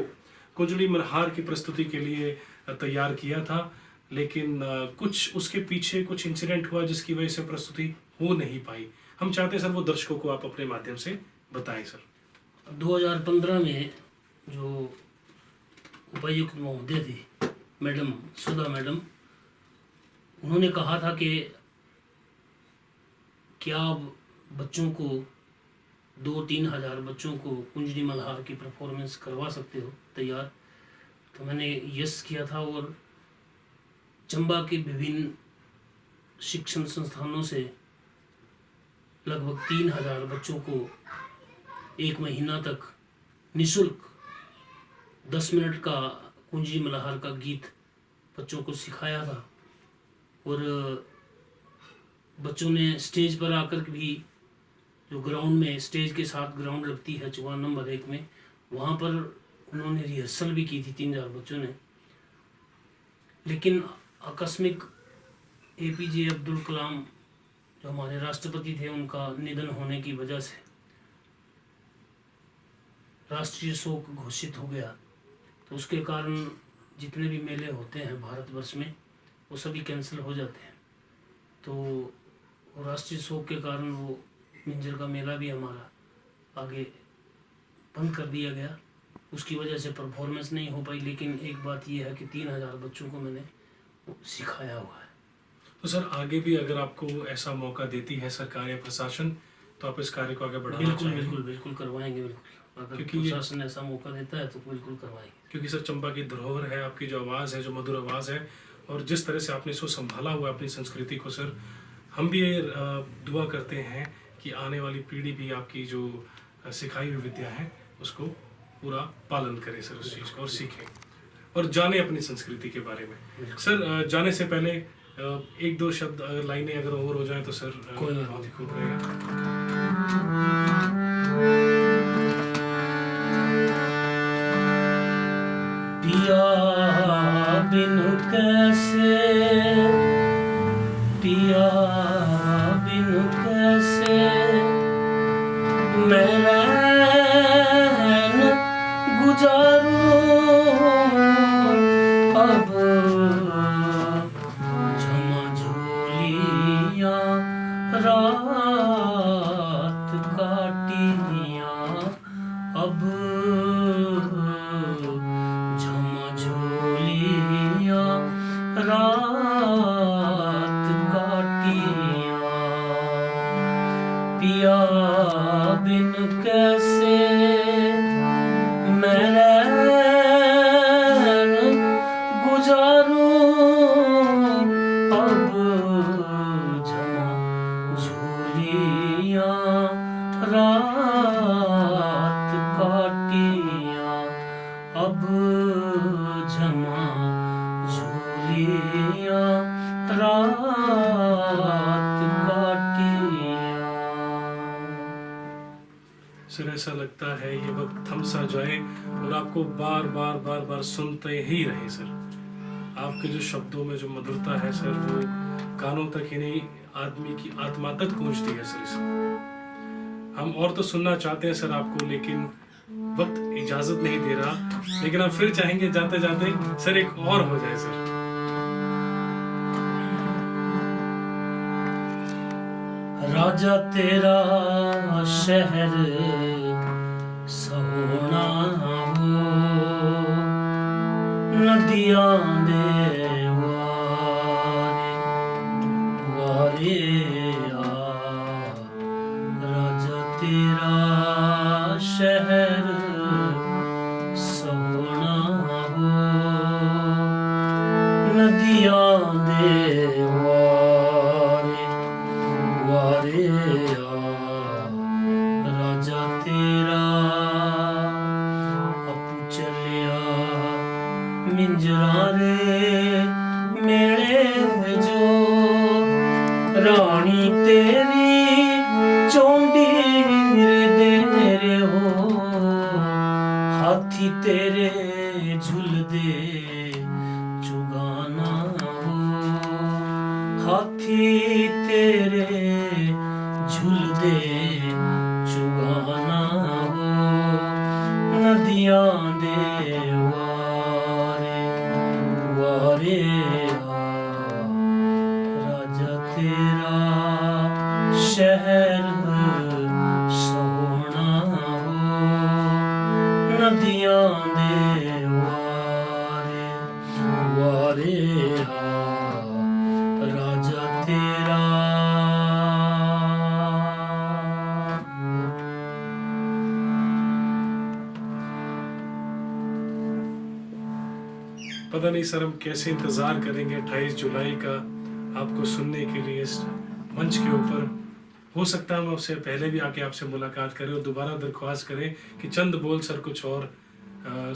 कुंजली मल्हार की प्रस्तुति के लिए तैयार किया था, लेकिन कुछ उसके पीछे कुछ इंसिडेंट हुआ जिसकी वजह से प्रस्तुति हो नहीं पाई। हम चाहते हैं सर वो दर्शकों को आप अपने माध्यम से बताएं सर। 2015 में जो उपायुक्त महोदय थी मैडम सुधा मैडम, उन्होंने कहा था कि क्या आप बच्चों को 2-3 हज़ार बच्चों को कुंजली मल्हार की परफॉर्मेंस करवा सकते हो तैयार। तो मैंने यस किया था और चंबा के विभिन्न शिक्षण संस्थानों से लगभग 3000 बच्चों को 1 महीना तक निःशुल्क 10 मिनट का कुंजली मल्हार का गीत बच्चों को सिखाया था। और बच्चों ने स्टेज पर आकर भी, जो ग्राउंड में स्टेज के साथ ग्राउंड लगती है चौहान नंबर 1 में, वहाँ पर उन्होंने रिहर्सल भी की थी 3000 बच्चों ने। लेकिन आकस्मिक APJ अब्दुल कलाम जो हमारे राष्ट्रपति थे, उनका निधन होने की वजह से राष्ट्रीय शोक घोषित हो गया। तो उसके कारण जितने भी मेले होते हैं भारतवर्ष में वो सभी कैंसिल हो जाते हैं। तो राष्ट्रीय शोक के कारण वो मिंजर का मेला भी हमारा आगे बंद कर दिया गया। उसकी वजह से परफॉर्मेंस नहीं हो पाई। लेकिन एक बात ये है कि 3000 बच्चों को मैंने सिखाया हुआ है। तो सर आगे भी अगर आपको ऐसा मौका देती है सरकार या प्रशासन, तो आप इस कार्य को आगे बढ़ाना बिल्कुल चाहेंगे? बिल्कुल बिल्कुल करवाएंगे। बिल्कुल, अगर क्योंकि प्रशासन ऐसा मौका देता है तो बिल्कुल करवाएंगे। क्योंकि सर चंबा की धरोहर है, आपकी जो आवाज़ है, जो मधुर आवाज़ है, और जिस तरह से आपने इसको संभाला हुआ है अपनी संस्कृति को सर, हम भी ये दुआ करते हैं कि आने वाली पीढ़ी भी आपकी जो सिखाई हुई विद्या है उसको पूरा पालन करे सर, उस चीज़ को, और सीखें और जाने अपनी संस्कृति के बारे में। सर जाने से पहले एक दो शब्द लाइनें अगर और हो जाए तो सर बहुत ही खूब रहेगा। पिया बिन कैसे, पिया बिन कैसे मैं रैन गुजारूं, अब झमाझोलियां रात काटियां, अब झमाझोलियां रात काटियां, पिया बिन कैसे मैं रैन गुजारूं, अब झमाझोलियां रात काटियां, अब झमाझोलियां रात काटियां। सर ऐसा लगता है ये वक्त थम सा जाए और आपको बार बार बार बार सुनते ही रहे सर। आपके जो शब्दों में जो मधुरता है सर, वो कानों तक ही नहीं, आदमी की आत्मा तक पहुंचती है सर। इसको हम और तो सुनना चाहते हैं सर आपको, लेकिन वक्त इजाजत नहीं दे रहा। लेकिन हम फिर चाहेंगे जाते जाते सर एक और हो जाए सर। राजा तेरा शहर सोना हो, नदियां दे वारे वारे आ, राजा तेरा शहर सोना हो, नदियां दे वारे वारे आ, राजा तेरा अपू चलिया मिंजरा रे मेले जो, रानी तेरी चौंडी दे रे हो, हाथी तेरे झुलदे चुगाना हो, हाथी तेरे झुलदे चुगाना हो, नदियां दे वारे वारे आ, राजा तेरा शहर सोना हो, नदियां दे वारे वारे आ, राजा तेरा। पता नहीं सर हम कैसे इंतज़ार करेंगे 28 जुलाई का आपको सुनने के लिए इस मंच के ऊपर। हो सकता है हम आपसे पहले भी आके आपसे मुलाकात करें और दोबारा दरख्वास्त करें कि चंद बोल सर कुछ और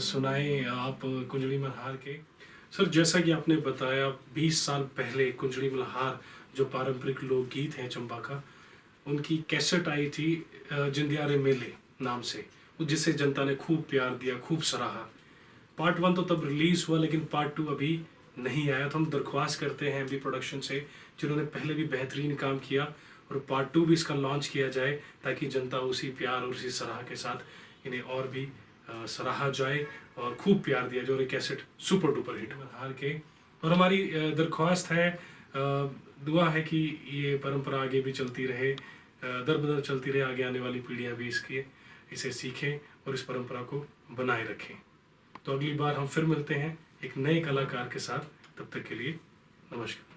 सुनाएं आप कुंजड़ी मल्हार के। सर, जैसा कि आपने बताया 20 साल पहले कुंजड़ी मल्हार जो पारंपरिक लोकगीत है चंबा का, उनकी कैसेट आई थी जिंदियारे मेले नाम से, जिसे जनता ने खूब प्यार दिया, खूब सराहा। पार्ट 1 तो तब रिलीज हुआ, लेकिन पार्ट 2 अभी नहीं आया। तो हम दरख्वास्त करते हैं एमबी प्रोडक्शन से, जिन्होंने पहले भी बेहतरीन काम किया, और पार्ट 2 भी इसका लॉन्च किया जाए, ताकि जनता उसी प्यार और उसी सराह के साथ इन्हें और भी सराहा जाए और खूब प्यार दिया जाए, और ये cassette super duper hit Malhar के। और हमारी दरख्वास्त है, दुआ है कि ये परंपरा आगे भी चलती रहे, दर बदर चलती रहे, आगे आने वाली पीढ़ियाँ भी इसे सीखें और इस परंपरा को बनाए रखें। तो अगली बार हम फिर मिलते हैं एक नए कलाकार के साथ। तब तक के लिए नमस्कार।